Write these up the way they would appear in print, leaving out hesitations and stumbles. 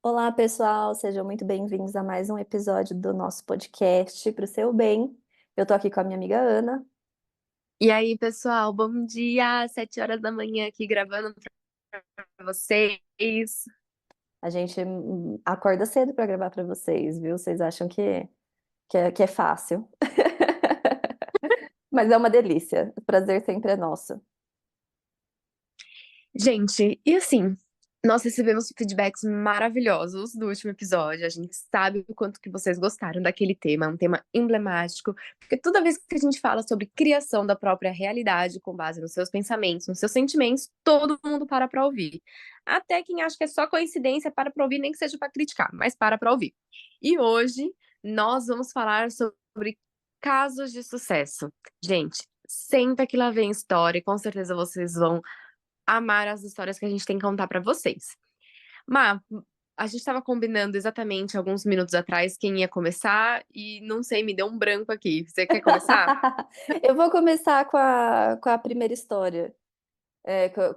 Olá, pessoal, sejam muito bem-vindos a mais um episódio do nosso podcast Pro Seu Bem. Eu tô aqui com a minha amiga Ana. E aí, pessoal, bom dia! 7 horas da manhã aqui gravando pra vocês. A gente acorda cedo para gravar para vocês, viu? Vocês acham que é fácil, mas é uma delícia. O prazer sempre é nosso. Gente, e assim, nós recebemos feedbacks maravilhosos do último episódio. A gente sabe o quanto que vocês gostaram daquele tema, é um tema emblemático, porque toda vez que a gente fala sobre criação da própria realidade com base nos seus pensamentos, nos seus sentimentos, todo mundo para pra ouvir. Até quem acha que é só coincidência para pra ouvir, nem que seja para criticar, mas para pra ouvir. E hoje nós vamos falar sobre casos de sucesso. Gente, senta que lá vem história, e com certeza vocês vão amar as histórias que a gente tem que contar pra vocês. Má, a gente tava combinando exatamente alguns minutos atrás quem ia começar e não sei, me deu um branco aqui. Você quer começar? Eu vou começar com a primeira história,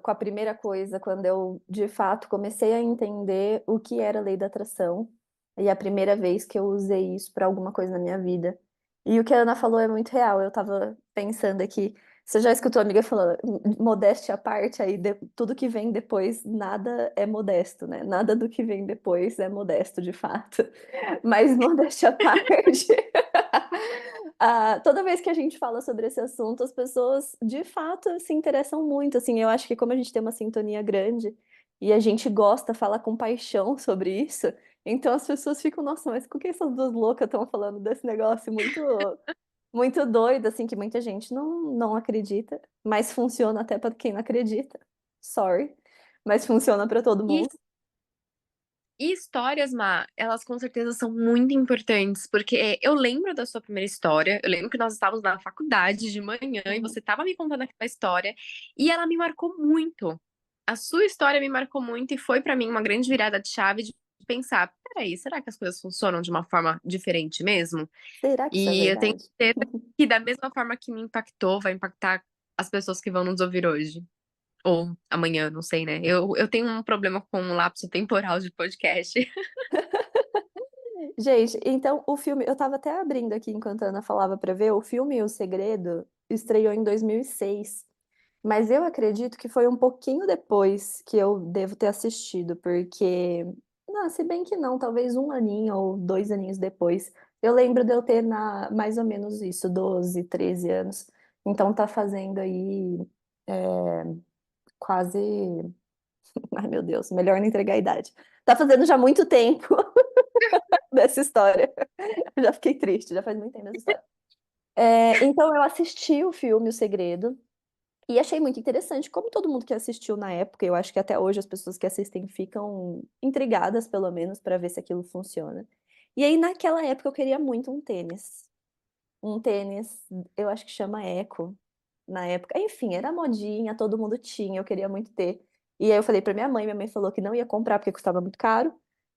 com a primeira coisa, quando eu de fato comecei a entender o que era a lei da atração, e a primeira vez que eu usei isso para alguma coisa na minha vida. E o que a Ana falou é muito real. Eu tava pensando aqui, você já escutou a amiga falando, modéstia à parte, aí tudo que vem depois, nada é modesto, né? Nada do que vem depois é modesto, de fato. Mas modéstia à parte. Toda vez que a gente fala sobre esse assunto, as pessoas de fato se interessam muito. Assim, eu acho que como a gente tem uma sintonia grande e a gente gosta, fala com paixão sobre isso, então as pessoas ficam, nossa, mas por que essas duas loucas estão falando desse negócio muito doido, assim, que muita gente não acredita, mas funciona até para quem não acredita. Sorry, mas funciona para todo E, mundo. e histórias, Má, elas com certeza são muito importantes, porque eu lembro da sua primeira história, eu lembro que nós estávamos na faculdade de manhã e Uhum. você estava me contando aquela história, e ela me marcou muito. A sua história me marcou muito e foi pra mim uma grande virada de chave de pensar, peraí, será que as coisas funcionam de uma forma diferente mesmo? Será que isso é E eu tenho verdade? certeza que da mesma forma que me impactou, vai impactar as pessoas que vão nos ouvir hoje. Ou amanhã, não sei, né? Eu tenho um problema com o lapso temporal de podcast. Gente, então o filme, eu tava até abrindo aqui enquanto a Ana falava pra ver, o filme O Segredo estreou em 2006, mas eu acredito que foi um pouquinho depois que eu devo ter assistido, porque, não, se bem que não, talvez um aninho ou 2 aninhos depois, eu lembro de eu ter mais ou menos isso, 12, 13 anos, então tá fazendo aí quase, ai meu Deus, melhor não entregar a idade, tá fazendo já muito tempo dessa história. Já fiquei triste, já faz muito tempo essa história. Então eu assisti o filme O Segredo e achei muito interessante, como todo mundo que assistiu na época, eu acho que até hoje as pessoas que assistem ficam intrigadas, pelo menos, para ver se aquilo funciona. E aí, naquela época, eu queria muito um tênis. Um tênis, eu acho que chama Eco, na época. Enfim, era modinha, todo mundo tinha, eu queria muito ter. E aí eu falei pra minha mãe falou que não ia comprar porque custava muito caro.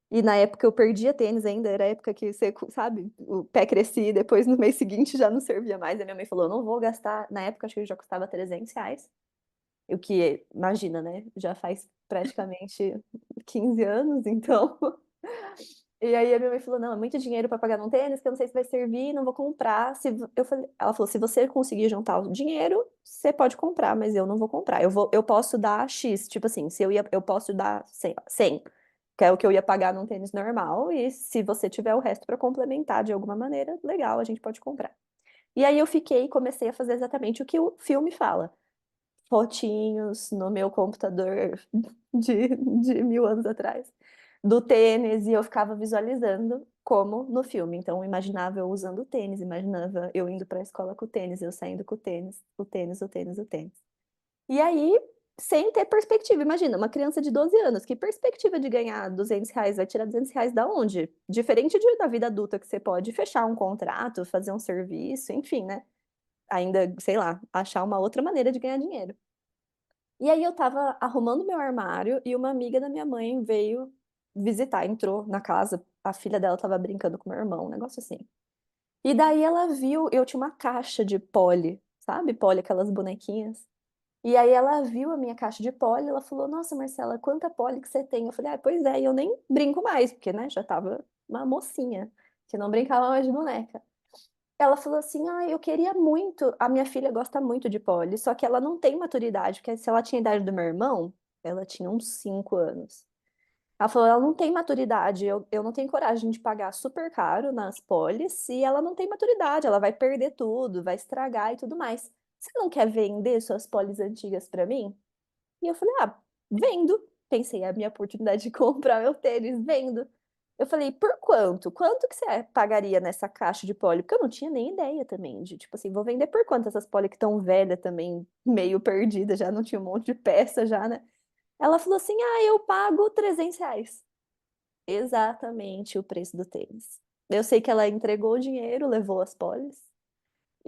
E na época eu perdia tênis ainda, era a época que você, sabe, o pé crescia e depois no mês seguinte já não servia mais. E minha mãe falou, eu não vou gastar, na época acho que já custava R$ 300, o que, imagina, né, já faz praticamente 15 anos, então e aí a minha mãe falou: "Não, é muito dinheiro para pagar num tênis que eu não sei se vai servir, não vou comprar". Eu falei, ela falou: "Se você conseguir juntar o dinheiro, você pode comprar, mas eu não vou comprar. Eu posso dar X, tipo assim, se eu posso dar 100, que é o que eu ia pagar num tênis normal, e se você tiver o resto para complementar de alguma maneira, legal, a gente pode comprar". E aí eu fiquei e comecei a fazer exatamente o que o filme fala. Fotinhos no meu computador de 1000 anos atrás, do tênis, e eu ficava visualizando como no filme. Então, eu imaginava eu usando o tênis, imaginava eu indo para a escola com o tênis, eu saindo com o tênis, o tênis, o tênis, o tênis. E aí, sem ter perspectiva, imagina, uma criança de 12 anos, que perspectiva de ganhar R$ 200? Vai tirar R$ 200 da onde? Diferente da vida adulta, que você pode fechar um contrato, fazer um serviço, enfim, né? Ainda, sei lá, achar uma outra maneira de ganhar dinheiro. E aí eu estava arrumando meu armário e uma amiga da minha mãe veio visitar, entrou na casa, a filha dela estava brincando com meu irmão, um negócio assim. E daí ela viu, eu tinha uma caixa de Polly, sabe? Polly, aquelas bonequinhas. E aí ela viu a minha caixa de poli, ela falou: Nossa, Marcela, quanta poli que você tem? Eu falei: Ah, pois é, e eu nem brinco mais, porque, né, já tava uma mocinha, que não brincava mais de boneca. Ela falou assim: Ah, eu queria muito. A minha filha gosta muito de poli, só que ela não tem maturidade, porque se ela tinha a idade do meu irmão, ela tinha uns 5 anos. Ela falou: Ela não tem maturidade, eu não tenho coragem de pagar super caro nas polis e ela não tem maturidade, ela vai perder tudo, vai estragar e tudo mais. Você não quer vender suas polis antigas pra mim? E eu falei: Ah, vendo. Pensei, é a minha oportunidade de comprar meu tênis, vendo. Eu falei: Por quanto? Quanto que você pagaria nessa caixa de poli? Porque eu não tinha nem ideia também de, tipo assim, vou vender por quanto essas poli que estão velhas também, meio perdidas, já não tinha um monte de peça já, né? Ela falou assim: Ah, eu pago R$ 300. Exatamente o preço do tênis. Eu sei que ela entregou o dinheiro, levou as polis.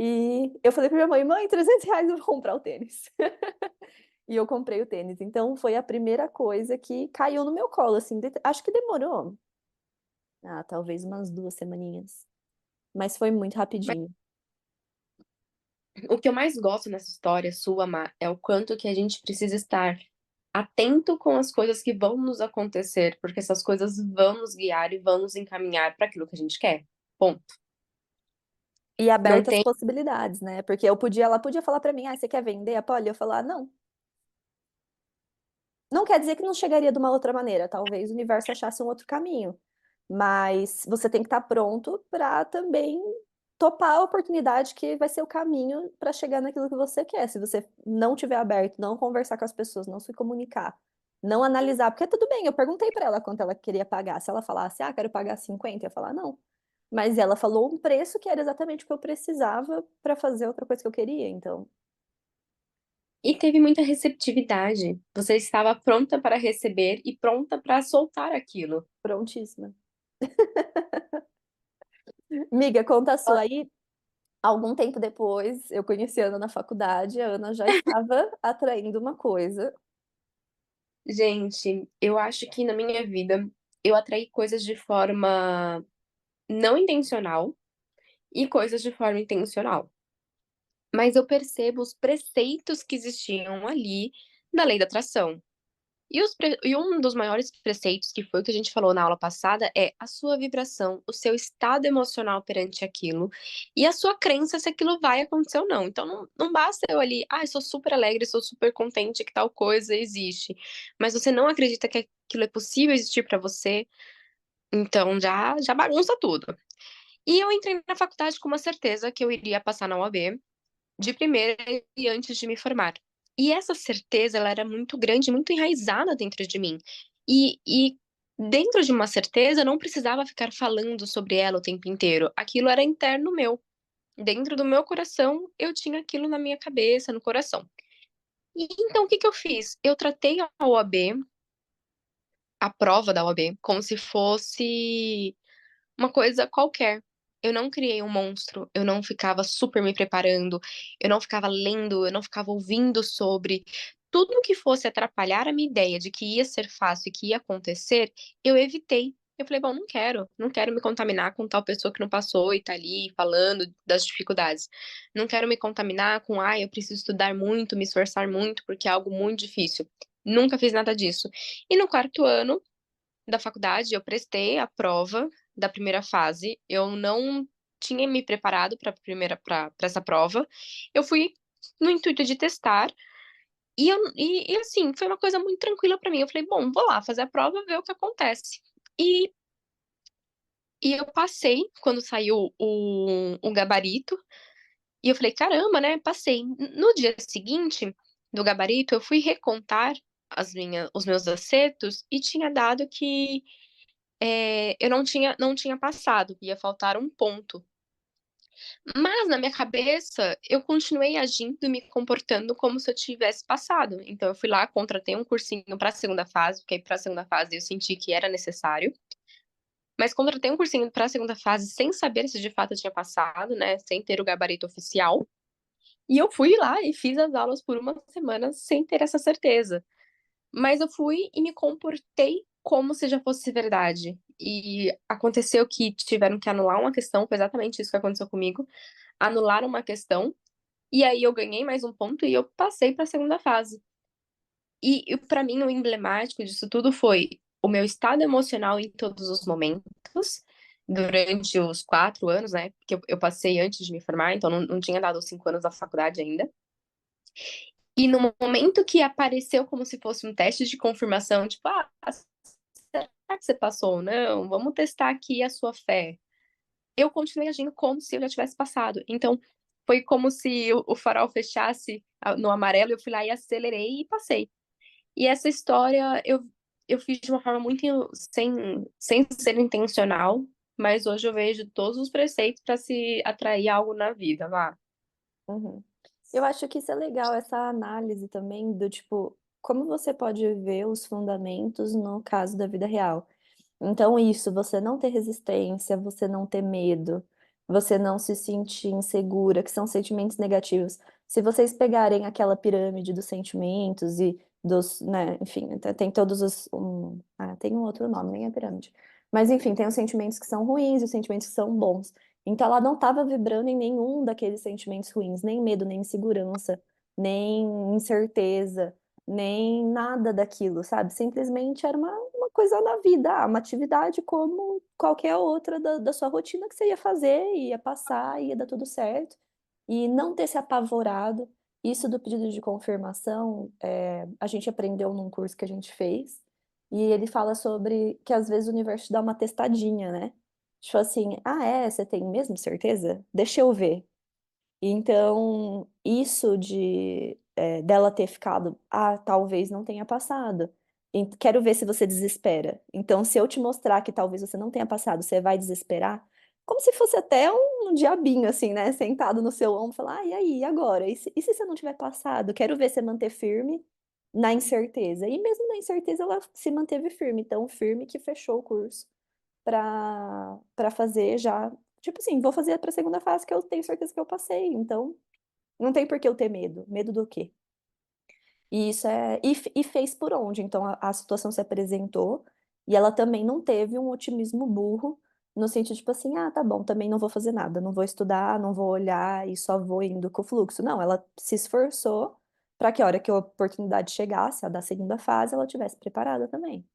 E eu falei pra minha mãe: Mãe, R$ 300 eu vou comprar o tênis. E eu comprei o tênis. Então foi a primeira coisa que caiu no meu colo, assim. Acho que demorou, talvez umas 2 semaninhas. Mas foi muito Mas rapidinho. o que eu mais gosto nessa história sua, Má, é o quanto que a gente precisa estar atento com as coisas que vão nos acontecer, porque essas coisas vão nos guiar e vão nos encaminhar para aquilo que a gente quer. Ponto. E Não abertas tem. possibilidades, né? Porque ela podia falar pra mim: Ah, você quer vender a poli? Eu falar: Não. Não quer dizer que não chegaria de uma outra maneira. Talvez o universo achasse um outro caminho. Mas você tem que estar pronto para também topar a oportunidade que vai ser o caminho para chegar naquilo que você quer. Se você não tiver aberto, não conversar com as pessoas, não se comunicar, não analisar, porque tudo bem, eu perguntei para ela quanto ela queria pagar. Se ela falasse: Ah, quero pagar 50, eu ia falar: Não. Mas ela falou um preço que era exatamente o que eu precisava para fazer outra coisa que eu queria. Então, E teve muita receptividade. Você estava pronta para receber e pronta para soltar aquilo. prontíssima. Miga, conta a sua aí. Algum tempo depois, eu conheci a Ana na faculdade, a Ana já estava atraindo uma coisa. Gente, eu acho que na minha vida eu atraí coisas de forma não intencional e coisas de forma intencional. Mas eu percebo os preceitos que existiam ali da lei da atração. E um dos maiores preceitos, que foi o que a gente falou na aula passada, é a sua vibração, o seu estado emocional perante aquilo e a sua crença se aquilo vai acontecer ou não. Então não basta eu ali, eu sou super alegre, sou super contente que tal coisa existe, mas você não acredita que aquilo é possível existir para você, então já bagunça tudo. E eu entrei na faculdade com uma certeza que eu iria passar na UAB de primeira e antes de me formar. E essa certeza, ela era muito grande, muito enraizada dentro de mim. E dentro de uma certeza, eu não precisava ficar falando sobre ela o tempo inteiro. Aquilo era interno meu. Dentro do meu coração, eu tinha aquilo na minha cabeça, no coração. E então, o que que eu fiz? Eu tratei a OAB, a prova da OAB, como se fosse uma coisa qualquer. Eu não criei um monstro, eu não ficava super me preparando, eu não ficava lendo, eu não ficava ouvindo sobre. Tudo que fosse atrapalhar a minha ideia de que ia ser fácil e que ia acontecer, eu evitei. Eu falei, bom, não quero me contaminar com tal pessoa que não passou e tá ali falando das dificuldades. Não quero me contaminar com, eu preciso estudar muito, me esforçar muito, porque é algo muito difícil. Nunca fiz nada disso. E no quarto ano, da faculdade, eu prestei a prova da primeira fase. Eu não tinha me preparado para essa prova. Eu fui no intuito de testar e assim, foi uma coisa muito tranquila para mim. Eu falei, bom, vou lá fazer a prova, ver o que acontece. E e eu passei quando saiu o gabarito, e eu falei, caramba, né? Passei. No dia seguinte do gabarito, eu fui recontar os meus acertos e tinha dado que eu não tinha passado, ia faltar um ponto. Mas na minha cabeça, eu continuei agindo e me comportando como se eu tivesse passado. Então eu fui lá, contratei um cursinho para a segunda fase, porque para a segunda fase eu senti que era necessário. Mas contratei um cursinho para a segunda fase sem saber se de fato eu tinha passado, né? Sem ter o gabarito oficial. E eu fui lá e fiz as aulas por uma semana sem ter essa certeza. Mas eu fui e me comportei como se já fosse verdade. E aconteceu que tiveram que anular uma questão, foi exatamente isso que aconteceu comigo. Anularam uma questão E aí eu ganhei mais um ponto e eu passei para a segunda fase. E para mim o emblemático disso tudo foi o meu estado emocional em todos os momentos, durante os 4 anos, né? Porque eu passei antes de me formar, então não tinha dado os 5 anos da faculdade ainda. E no momento que apareceu como se fosse um teste de confirmação, tipo, será que você passou ou não? Vamos testar aqui a sua fé. Eu continuei agindo como se eu já tivesse passado. Então, foi como se o farol fechasse no amarelo, eu fui lá e acelerei e passei. E essa história eu fiz de uma forma muito sem ser intencional, mas hoje eu vejo todos os preceitos para se atrair algo na vida, lá. Uhum. Eu acho que isso é legal, essa análise também do tipo, como você pode ver os fundamentos no caso da vida real. Então, isso, você não ter resistência, você não ter medo, você não se sentir insegura, que são sentimentos negativos. Se vocês pegarem aquela pirâmide dos sentimentos e dos, né, enfim, tem todos os. Tem um outro nome, nem é pirâmide. Mas, enfim, tem os sentimentos que são ruins e os sentimentos que são bons. Então, ela não estava vibrando em nenhum daqueles sentimentos ruins, nem medo, nem insegurança, nem incerteza, nem nada daquilo, sabe? Simplesmente era uma coisa na vida, uma atividade como qualquer outra da sua rotina que você ia fazer, ia passar, ia dar tudo certo. E não ter se apavorado. Isso do pedido de confirmação, a gente aprendeu num curso que a gente fez, e ele fala sobre que às vezes o universo te dá uma testadinha, né? Tipo assim, você tem mesmo certeza? Deixa eu ver. Então, isso dela ter ficado, talvez não tenha passado. Quero ver se você desespera. Então, se eu te mostrar que talvez você não tenha passado, você vai desesperar? Como se fosse até um diabinho, assim, né? Sentado no seu ombro, falar, e aí, e agora? E se você não tiver passado? Quero ver você manter firme na incerteza. E mesmo na incerteza, ela se manteve firme. Tão firme que fechou o curso para fazer já. Tipo assim, vou fazer para a segunda fase que eu tenho certeza que eu passei. Então, não tem por que eu ter medo. Medo do quê? E isso é. E fez por onde? Então, a situação se apresentou e ela também não teve um otimismo burro, no sentido, tipo assim, tá bom, também não vou fazer nada, não vou estudar, não vou olhar e só vou indo com o fluxo. Não, ela se esforçou para que a hora que a oportunidade chegasse, a da segunda fase, ela tivesse preparada também.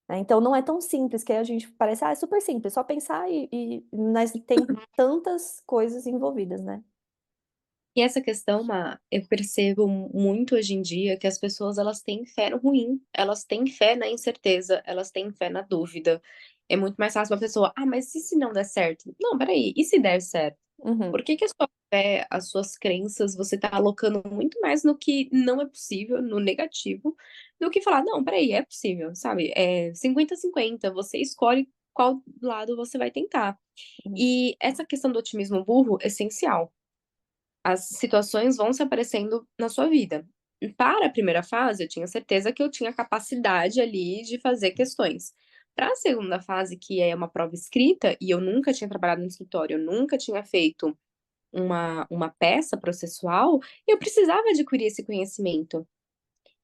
Né? Então não é tão simples, que a gente parece, é super simples, só pensar mas tem tantas coisas envolvidas, né? E essa questão, eu percebo muito hoje em dia que as pessoas elas têm fé no ruim, elas têm fé na incerteza, elas têm fé na dúvida. É muito mais fácil uma pessoa, mas e se não der certo? Não, peraí, e se der certo? Uhum, Por que que a sua fé, as suas crenças, você tá alocando muito mais no que não é possível, no negativo, do que falar, não, peraí, é possível, sabe? É 50-50, você escolhe qual lado você vai tentar. uhum, E essa questão do otimismo burro é essencial. As situações vão se aparecendo na sua vida. Para a primeira fase, eu tinha certeza que eu tinha capacidade ali de fazer questões. Para a segunda fase, que é uma prova escrita, e eu nunca tinha trabalhado no escritório, eu nunca tinha feito uma peça processual, eu precisava adquirir esse conhecimento.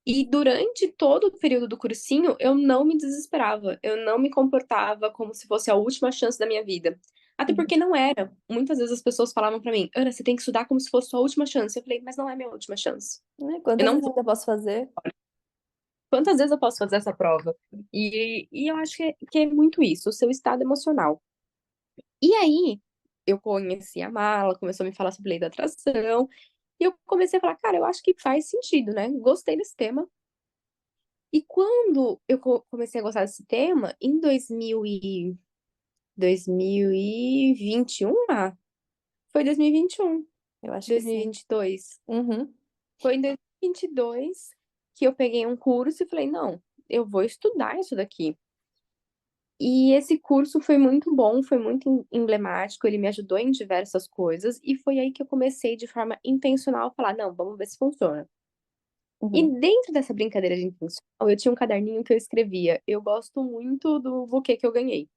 E durante todo o período do cursinho, eu não me desesperava, eu não me comportava como se fosse a última chance da minha vida. Até uhum. porque não era. Muitas vezes as pessoas falavam pra mim, Ana, você tem que estudar como se fosse sua última chance. Eu falei, mas não é minha última chance. Né? Eu Quantas não vezes vou. ainda posso fazer? Quantas vezes eu posso fazer essa prova? E eu acho que é muito isso, o seu estado emocional. E aí, eu conheci a Mala, começou a me falar sobre lei da atração, e eu comecei a falar, cara, eu acho que faz sentido, né? Gostei desse tema. E quando eu comecei a gostar desse tema, em 2021, foi 2021, Eu acho que sim. 2022. Uhum, Foi em 2022 que eu peguei um curso e falei, não, eu vou estudar isso daqui. E esse curso foi muito bom, foi muito emblemático, ele me ajudou em diversas coisas, e foi aí que eu comecei de forma intencional a falar, não, vamos ver se funciona. E uhum, dentro dessa brincadeira de intencional, eu tinha um caderninho que eu escrevia, eu gosto muito do buquê que eu ganhei.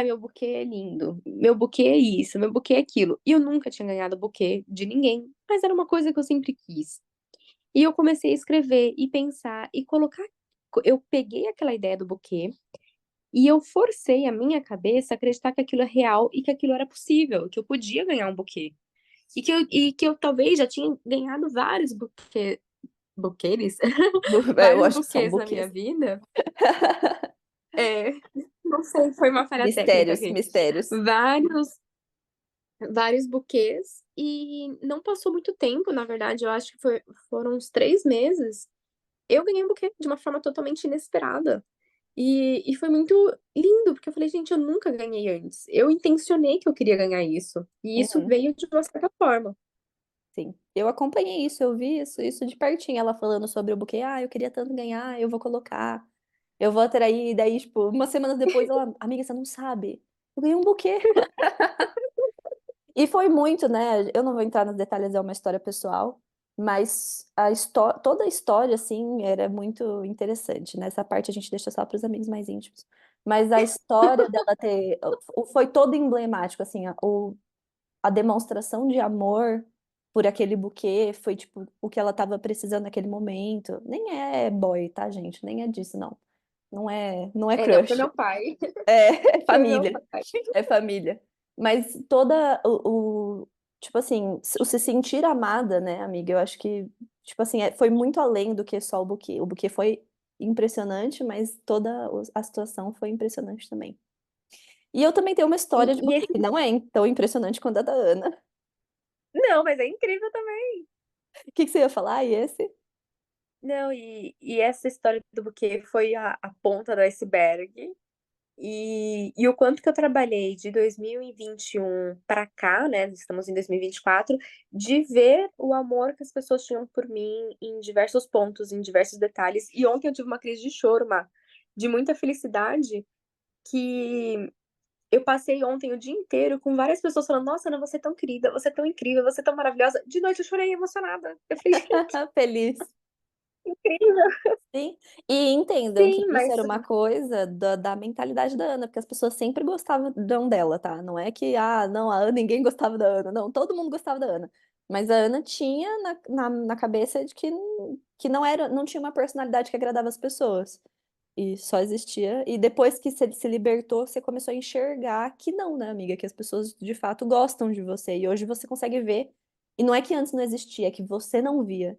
Meu buquê é lindo, meu buquê é isso, meu buquê é aquilo. E eu nunca tinha ganhado buquê de ninguém, mas era uma coisa que eu sempre quis. E eu comecei a escrever e pensar e colocar. Eu peguei aquela ideia do buquê e eu forcei a minha cabeça a acreditar que aquilo é real e que aquilo era possível, que eu podia ganhar um buquê. e que eu talvez já tinha ganhado vários buquês, Eu vários acho que são buquês na minha buquês. vida. É, não sei, foi uma falha técnica Mistérios, aqui. mistérios. Vários, vários buquês e não passou muito tempo, na verdade, eu acho que foram uns 3 meses. Eu ganhei um buquê de uma forma totalmente inesperada. E foi muito lindo, porque eu falei, gente, eu nunca ganhei antes. Eu intencionei que eu queria ganhar isso. E isso Uhum, veio de uma certa forma. sim. Eu acompanhei isso, eu vi isso de pertinho, ela falando sobre o buquê. Ah, eu queria tanto ganhar, eu vou colocar. Eu vou atrair, e daí, tipo, umas semanas depois, ela, amiga, você não sabe. Eu ganhei um buquê. E foi muito, né? Eu não vou entrar nos detalhes, é uma história pessoal, mas toda a história, assim, era muito interessante, né? Essa parte a gente deixa só para os amigos mais íntimos. Mas a história dela ter. Foi todo emblemático, assim, a demonstração de amor por aquele buquê foi, tipo, o que ela estava precisando naquele momento. Nem é boy, tá, gente? Nem é disso, não. Não é É, não, foi crush. meu pai. É Foi meu família. pai. É família. Mas toda tipo assim, o se sentir amada, né, amiga? Eu acho que, tipo assim, foi muito além do que só o buquê. O buquê foi impressionante, mas toda a situação foi impressionante também. E eu também tenho uma E, história de e buquê esse. que não é tão impressionante quanto a da Ana. Não, mas é incrível também. O que que você ia falar? E esse? Não, e essa história do buquê foi a ponta do iceberg. E o quanto que eu trabalhei de 2021 para cá, né? Estamos em 2024, de ver o amor que as pessoas tinham por mim em diversos pontos, em diversos detalhes. E ontem eu tive uma crise de choro, Má, de muita felicidade, que eu passei ontem o dia inteiro com várias pessoas falando: Nossa, Ana, você é tão querida, você é tão incrível, você é tão maravilhosa. De noite eu chorei emocionada. Eu falei: Gente, Feliz. incrível. Sim. E entendam que Sim, isso mas era uma coisa da mentalidade da Ana, porque as pessoas sempre gostavam dela, tá? Não é que, não, a Ana, ninguém gostava da Ana. Não, todo mundo gostava da Ana. Mas a Ana tinha na cabeça de que não era, não tinha uma personalidade que agradava as pessoas. E só existia. E depois que você se libertou, você começou a enxergar que não, né, amiga? Que as pessoas de fato gostam de você. E hoje você consegue ver. E não é que antes não existia, é que você não via.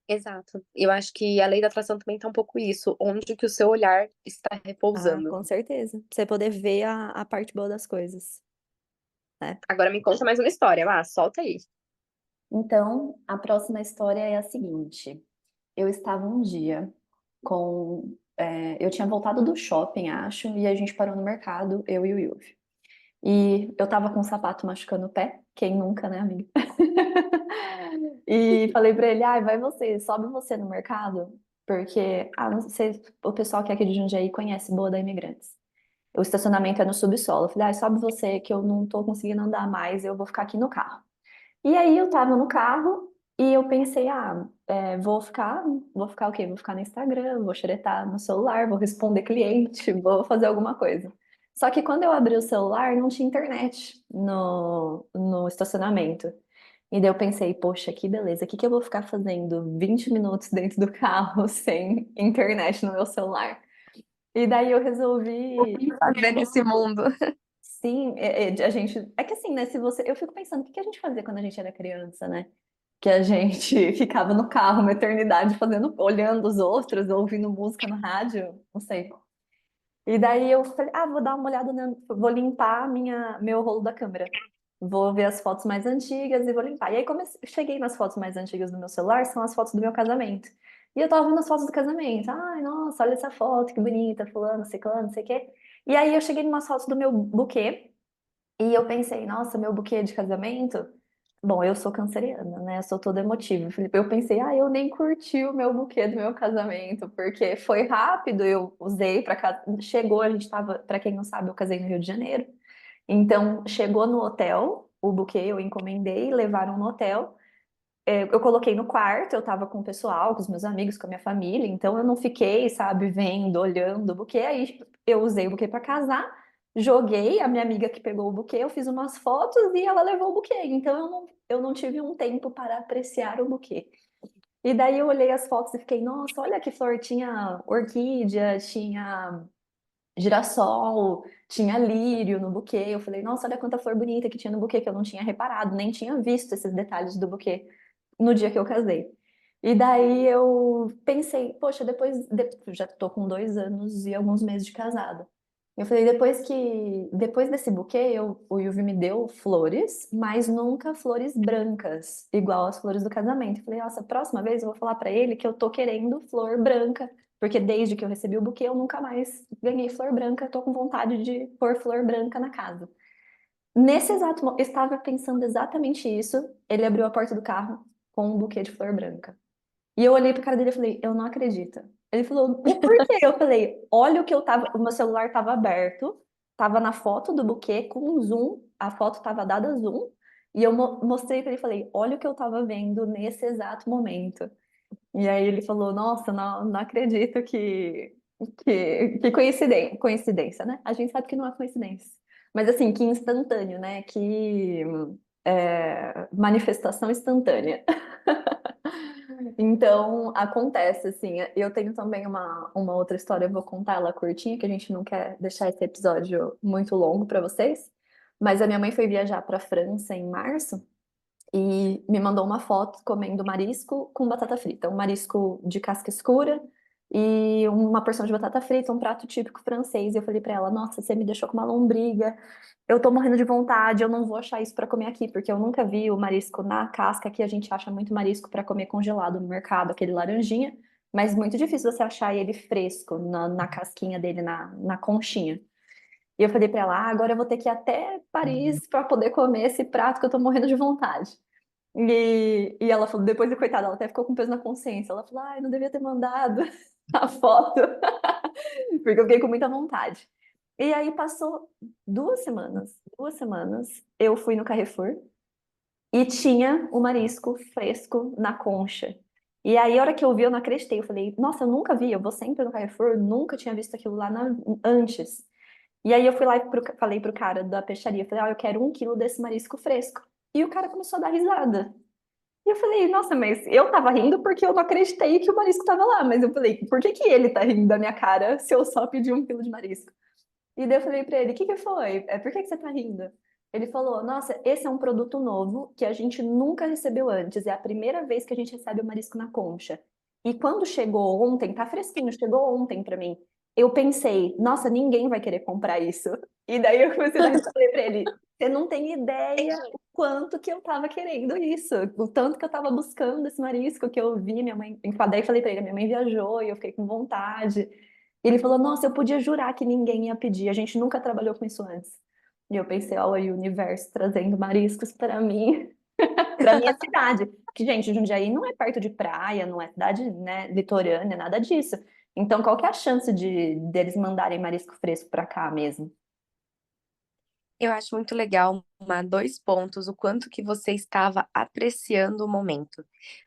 exato. Eu acho que a lei da atração também tá um pouco isso, onde que o seu olhar está Ah, repousando. com certeza. Pra você poder ver a parte boa das coisas, né? Agora me conta mais uma história, lá, solta aí. Então, a próxima história é a seguinte. Eu estava um dia com. Eu tinha voltado do shopping, acho, e a gente parou no mercado, eu e o Yuvi. E eu tava com o sapato machucando o pé, quem nunca, né, amiga? E falei pra ele, vai você, sobe você no mercado, porque, não sei, o pessoal que é aqui de Jundiaí conhece Boa da Imigrantes. O estacionamento é no subsolo. Eu falei, sobe você, que eu não tô conseguindo andar mais, eu vou ficar aqui no carro. E aí eu tava no carro e eu pensei, vou ficar o quê? Vou ficar no Instagram, vou xeretar no celular, vou responder cliente, vou fazer alguma coisa. Só que quando eu abri o celular, não tinha internet no estacionamento. E daí eu pensei, poxa, que beleza, o que que eu vou ficar fazendo 20 minutos dentro do carro sem internet no meu celular? E daí eu resolvi. Fazer nesse mundo. Sim, a gente. É que assim, né? Se você. Eu fico pensando, o que que a gente fazia quando a gente era criança, né? Que a gente ficava no carro uma eternidade fazendo, olhando os outros, ouvindo música no rádio, não sei. E daí eu falei, vou dar uma olhada, vou limpar meu rolo da câmera. Vou ver as fotos mais antigas e vou limpar. E aí cheguei nas fotos mais antigas do meu celular, são as fotos do meu casamento. E eu tava vendo as fotos do casamento. Ai, nossa, olha essa foto, que bonita, fulano, ciclano, não sei o quê. E aí eu cheguei em umas fotos do meu buquê, e eu pensei, nossa, meu buquê de casamento. Bom, eu sou canceriana, né? Eu sou toda emotiva. Eu pensei, eu nem curti o meu buquê do meu casamento, porque foi rápido, eu usei para casa. Chegou, a gente tava, para quem não sabe, eu casei no Rio de Janeiro. Então, chegou no hotel, o buquê eu encomendei, levaram no hotel. Eu coloquei no quarto, eu tava com o pessoal, com os meus amigos, com a minha família, então eu não fiquei, sabe, vendo, olhando o buquê. Aí eu usei o buquê para casar, joguei, a minha amiga que pegou o buquê, eu fiz umas fotos e ela levou o buquê. Então eu não tive um tempo para apreciar o buquê. E daí eu olhei as fotos e fiquei, nossa, olha que flor, tinha orquídea, tinha girassol, tinha lírio no buquê. Eu falei, nossa, olha quanta flor bonita que tinha no buquê, que eu não tinha reparado, nem tinha visto esses detalhes do buquê no dia que eu casei. E daí eu pensei, poxa, já tô com 2 anos e alguns meses de casada. Eu falei, depois desse buquê, o Yuvi me deu flores, mas nunca flores brancas, igual as flores do casamento. Eu falei, nossa, próxima vez eu vou falar pra ele que eu tô querendo flor branca, porque desde que eu recebi o buquê eu nunca mais ganhei flor branca, tô com vontade de pôr flor branca na casa. Nesse exato momento, eu estava pensando exatamente isso, ele abriu a porta do carro com um buquê de flor branca. E eu olhei pra cara dele e falei, eu não acredito. Ele falou, o porquê? Eu falei, olha o que eu tava. O meu celular tava aberto, tava na foto do buquê com um zoom, a foto tava dada zoom, e eu mostrei pra ele e falei, olha o que eu tava vendo nesse exato momento. E aí ele falou, nossa, não acredito que coincidência, coincidência, né? A gente sabe que não é coincidência. Mas assim, que instantâneo, né? Que manifestação instantânea. Então, acontece, assim. Eu tenho também uma outra história, eu vou contar ela curtinha, que a gente não quer deixar esse episódio muito longo para vocês. Mas a minha mãe foi viajar para França em março e me mandou uma foto comendo marisco com batata frita. Um marisco de casca escura e uma porção de batata frita, um prato típico francês. E eu falei para ela: Nossa, você me deixou com uma lombriga. Eu tô morrendo de vontade, eu não vou achar isso para comer aqui, porque eu nunca vi o marisco na casca. Aqui a gente acha muito marisco para comer congelado no mercado, aquele laranjinha, mas muito difícil você achar ele fresco na casquinha dele, na conchinha. E eu falei pra ela: agora eu vou ter que ir até Paris para poder comer esse prato que eu tô morrendo de vontade. E ela falou, depois, coitada, ela até ficou com peso na consciência. Ela falou, ai, não devia ter mandado a foto, porque eu fiquei com muita vontade. E aí passou 2 semanas, eu fui no Carrefour e tinha o marisco fresco na concha. E aí, a hora que eu vi, eu não acreditei. Eu falei, nossa, eu nunca vi, eu vou sempre no Carrefour, nunca tinha visto aquilo lá antes. E aí eu fui lá e falei pro cara da peixaria, falei, eu quero 1 quilo desse marisco fresco. E o cara começou a dar risada. E eu falei, nossa, mas eu tava rindo porque eu não acreditei que o marisco tava lá. Mas eu falei, por que que ele tá rindo da minha cara se eu só pedi 1 quilo de marisco? E daí eu falei pra ele, o que que foi? Por que que você tá rindo? Ele falou, nossa, esse é um produto novo que a gente nunca recebeu antes. É a primeira vez que a gente recebe o marisco na concha. E quando chegou ontem, tá fresquinho, chegou ontem pra mim. Eu pensei, nossa, ninguém vai querer comprar isso. E daí eu comecei a dar risada, falei pra ele, você não tem ideia o quanto que eu tava querendo isso, o tanto que eu tava buscando esse marisco que eu vi, minha mãe, daí eu falei pra ele, minha mãe viajou e eu fiquei com vontade. E ele falou, nossa, eu podia jurar que ninguém ia pedir, a gente nunca trabalhou com isso antes. E eu pensei, olha o universo trazendo mariscos para mim, para minha cidade. Que, gente, Jundiaí não é perto de praia, não é cidade, né, litorânea, nada disso. Então, qual que é a chance de deles mandarem marisco fresco para cá mesmo? Eu acho muito legal, dois pontos, o quanto que você estava apreciando o momento.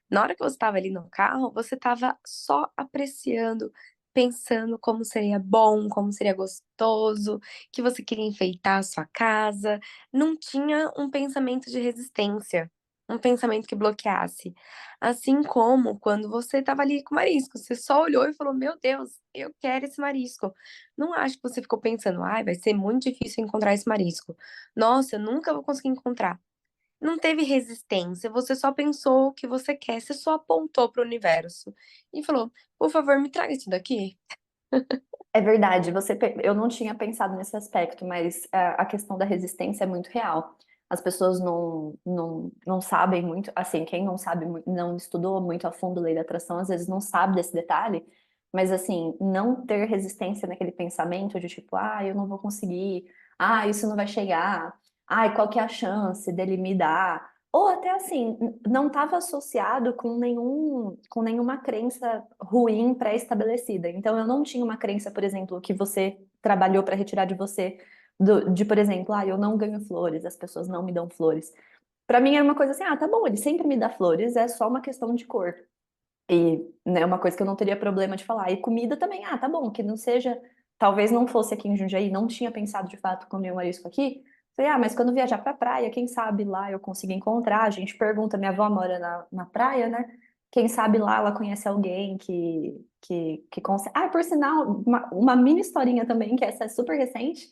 Na hora que você estava ali no carro, você estava só apreciando, pensando como seria bom, como seria gostoso, que você queria enfeitar a sua casa. Não tinha um pensamento de resistência, um pensamento que bloqueasse. Assim como quando você estava ali com o marisco, você só olhou e falou: Meu Deus, eu quero esse marisco. Não acho que você ficou pensando, ai, vai ser muito difícil encontrar esse marisco. Nossa, eu nunca vou conseguir encontrar. Não teve resistência, você só pensou o que você quer, você só apontou para o universo e falou: por favor, me traga isso daqui. É verdade, eu não tinha pensado nesse aspecto, mas a questão da resistência é muito real. As pessoas não sabem muito, assim, quem não sabe, não estudou muito a fundo a lei da atração, às vezes não sabe desse detalhe, mas assim, não ter resistência naquele pensamento de tipo, eu não vou conseguir, isso não vai chegar, qual que é a chance dele me dar? Ou até assim, não estava associado com nenhuma crença ruim pré-estabelecida. Então, eu não tinha uma crença, por exemplo, que você trabalhou para retirar de você, por exemplo, eu não ganho flores, as pessoas não me dão flores. Para mim era uma coisa assim, tá bom, ele sempre me dá flores, é só uma questão de cor. E, né, uma coisa que eu não teria problema de falar. E comida também, tá bom, que não seja, talvez não fosse aqui em Jundiaí, não tinha pensado de fato comer um marisco aqui. Falei, mas quando viajar pra praia, quem sabe lá eu consigo encontrar. A gente pergunta, minha avó mora na praia, né? Quem sabe lá ela conhece alguém que consegue. Ah, por sinal, uma mini historinha também, que essa é super recente,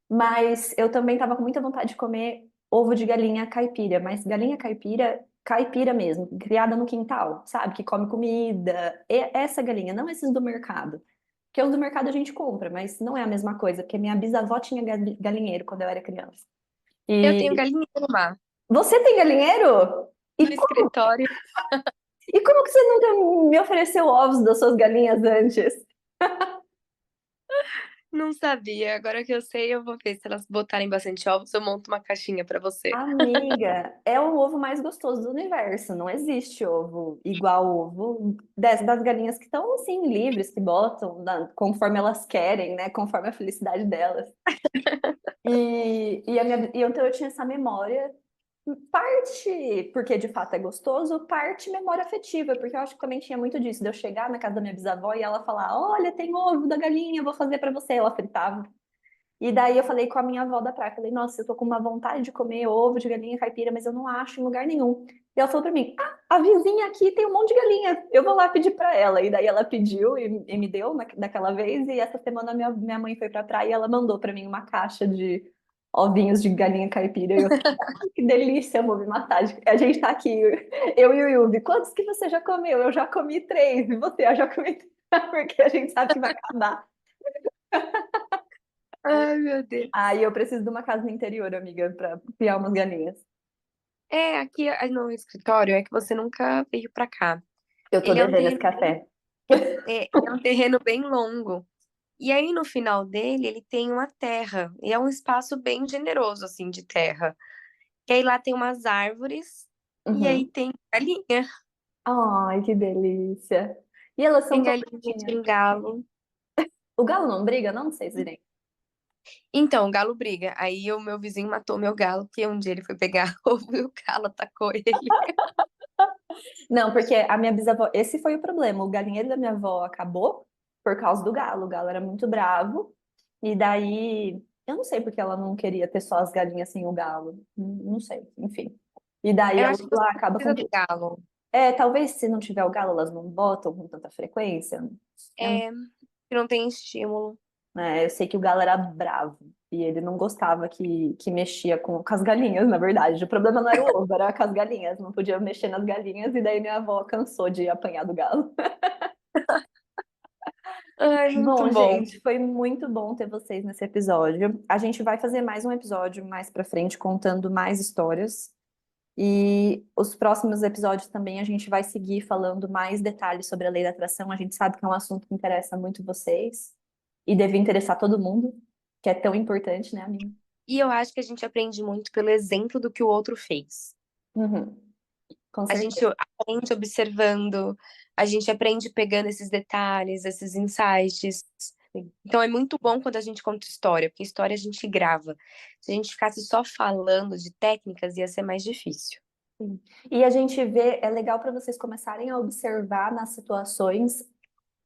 mas eu também tava com muita vontade de comer ovo de galinha caipira, mas galinha caipira, caipira mesmo, criada no quintal, sabe? Que come comida. Essa galinha, não esses do mercado. Porque os do mercado a gente compra, mas não é a mesma coisa, porque minha bisavó tinha galinheiro quando eu era criança. Eu tenho E galinheiro lá você tem galinheiro? no E escritório. E como que você nunca me ofereceu ovos das suas galinhas antes? Não sabia. Agora que eu sei, eu vou ver se elas botarem bastante ovos, eu monto uma caixinha pra você. Amiga, é o ovo mais gostoso do universo. Não existe ovo igual o ovo das galinhas que estão assim, livres, que botam conforme elas querem, né? Conforme a felicidade delas. Então eu tinha essa memória, parte porque de fato é gostoso, parte memória afetiva, porque eu acho que também tinha muito disso, de eu chegar na casa da minha bisavó e ela falar: Olha, tem ovo da galinha, eu vou fazer pra você. Ela fritava. E daí eu falei com a minha avó da praia, falei, nossa, eu tô com uma vontade de comer ovo de galinha caipira, mas eu não acho em lugar nenhum. E ela falou pra mim, a vizinha aqui tem um monte de galinha, eu vou lá pedir pra ela. E daí ela pediu e me deu daquela vez, e essa semana minha mãe foi pra praia e ela mandou pra mim uma caixa de ovinhos de galinha caipira. E eu fiquei, ai, que delícia, eu vou me matar. A gente tá aqui, eu e o Yubi, quantos que você já comeu? Eu já comi três, e você? Eu já comi três, porque a gente sabe que vai acabar. Ai, meu Deus. Aí eu preciso de uma casa no interior, amiga, pra criar umas galinhas. É, aqui no escritório é que você nunca veio pra cá. Eu tô Ele é um devendo esse terreno café. é um terreno bem longo. E aí no final dele, ele tem uma terra. E é um espaço bem generoso, assim, de terra. E aí lá tem umas árvores. E aí Uhum. tem galinha. Ai, que delícia. E elas Tem são tão galinha, bonitinhas. tem galo. O galo não briga, não? Não sei se direm. Então, o galo briga. Aí o meu vizinho matou meu galo, porque um dia ele foi pegar ovo e o galo atacou ele. Não, porque a minha bisavó, esse foi o problema. O galinheiro da minha avó acabou por causa do galo. O galo era muito bravo. E daí, eu não sei porque ela não queria ter só as galinhas sem o galo. Não sei, enfim. E daí Eu ela acho que você lá acaba com precisa do tudo. galo. É, talvez se não tiver o galo, elas não botam com tanta frequência. Eu É, que não tem estímulo. Eu sei que o Galo era bravo e ele não gostava que mexia com as galinhas, na verdade. O problema não era o ovo, era com as galinhas. Não podia mexer nas galinhas e daí minha avó cansou de apanhar do galo. Ai, muito Bom, bom. gente, foi muito bom ter vocês nesse episódio. A gente vai fazer mais um episódio mais pra frente contando mais histórias. E os próximos episódios também a gente vai seguir falando mais detalhes sobre a lei da atração. A gente sabe que é um assunto que interessa muito vocês e deve interessar todo mundo, que é tão importante, né, amiga? E eu acho que a gente aprende muito pelo exemplo do que o outro fez. Uhum, com A gente certeza. aprende observando, a gente aprende pegando esses detalhes, esses insights. Sim. Então é muito bom quando a gente conta história, porque história a gente grava. Se a gente ficasse só falando de técnicas, ia ser mais difícil. Sim. E a gente vê, é legal para vocês começarem a observar nas situações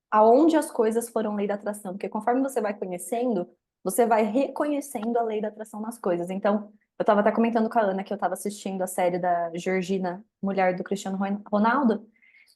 aonde as coisas foram lei da atração, porque conforme você vai conhecendo, você vai reconhecendo a lei da atração nas coisas. Então, eu estava até comentando com a Ana que eu estava assistindo a série da Georgina, mulher do Cristiano Ronaldo,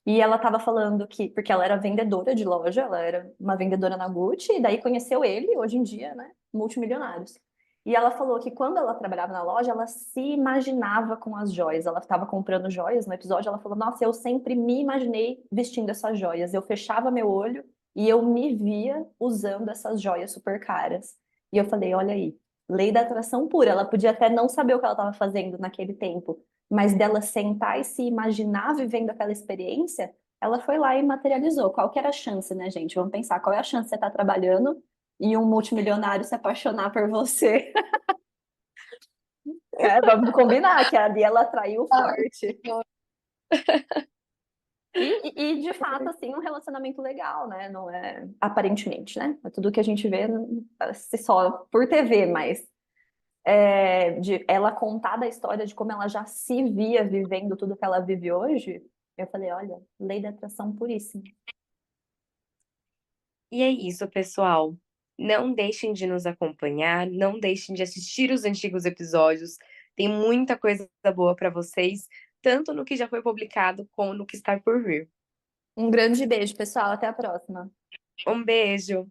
e ela estava falando que, porque ela era vendedora de loja, ela era uma vendedora na Gucci, e daí conheceu ele, hoje em dia, né, multimilionários. E ela falou que quando ela trabalhava na loja, ela se imaginava com as joias. Ela estava comprando joias no episódio, ela falou: Nossa, eu sempre me imaginei vestindo essas joias. Eu fechava meu olho e eu me via usando essas joias super caras. E eu falei: Olha aí, lei da atração pura. Ela podia até não saber o que ela estava fazendo naquele tempo, mas dela sentar e se imaginar vivendo aquela experiência, ela foi lá e materializou. Qual que era a chance, né, gente? Vamos pensar: qual é a chance de você estar trabalhando e um multimilionário se apaixonar por você? Vamos combinar que ali ela atraiu Ai, forte. De fato, assim, um relacionamento legal, né? Não é aparentemente, né? É tudo que a gente vê só por TV, mas de ela contar da história de como ela já se via vivendo tudo que ela vive hoje, eu falei, olha, lei da atração puríssima. e é isso, pessoal. Não deixem de nos acompanhar, não deixem de assistir os antigos episódios. Tem muita coisa boa para vocês. tanto no que já foi publicado como no que está por vir. Um grande beijo, pessoal. Até a próxima. Um beijo!